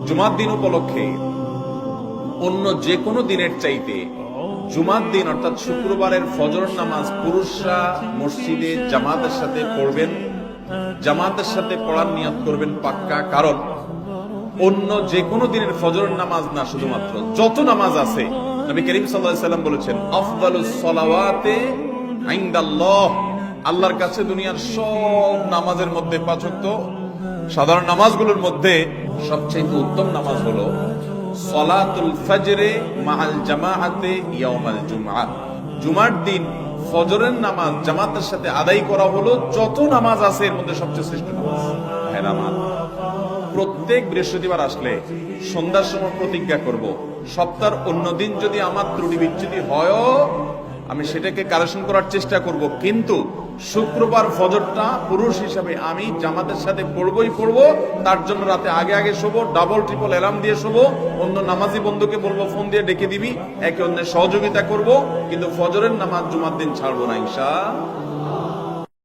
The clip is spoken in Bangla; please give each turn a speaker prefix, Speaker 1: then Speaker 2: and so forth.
Speaker 1: জুমার দিন উপলক্ষে অন্য যে কোনো দিনের চাইতে জুমার দিন অর্থাৎ শুক্রবারের ফজর নামাজ পুরুষরা মসজিদে জামাতের সাথে পড়বেন, জামাতের সাথে পড়ার নিয়ত করবেন পাক্কা। কারণ অন্য যে কোনো দিনের ফজর নামাজ না, শুধুমাত্র যত নামাজ আছে, নবী করিম সাল্লাল্লাহু আলাইহি সাল্লাম বলেছেন আফদালুস সালাওয়াতে ইনদাল্লাহ, আল্লাহর কাছে দুনিয়ার সব নামাজের মধ্যে 5 ওয়াক্ত সাধারণ নামাজগুলোর মধ্যে সবচেয়ে উত্তম নামাজ হলো সালাতুল ফজরে মাআল জামাআতে ইয়াউমাল জুমআহ। জুমার দিন ফজরের নামাজ জামাতের সাথে আদায় করা হলো যত নামাজ আছে এর মধ্যে সবচেয়ে শ্রেষ্ঠ নামাজ। হেরামাত প্রত্যেক বৃহস্পতিবার আসলে সন্ধ্যার সময় প্রতিজ্ঞা করব, সপ্তাহের অন্য দিন যদি আমার ত্রুটি বিচ্যুতি হয় আমি সেটাকে কারেকশন করার চেষ্টা করব, কিন্তু শুক্রবার ফজরটা পুরুষ হিসাবে আমি জামাতের সাথে পড়বই পড়বো। তার জন্য রাতে আগে আগে শোবো, ডাবল ট্রিপল অ্যালার্ম দিয়ে শোবো, অন্য নামাজি বন্ধুকে বলবো ফোন দিয়ে ডেকে দিবি, একে অন্যের সহযোগিতা করব, কিন্তু ফজরের নামাজ জুমার দিন ছাড়বো না ইনশাআল্লাহ।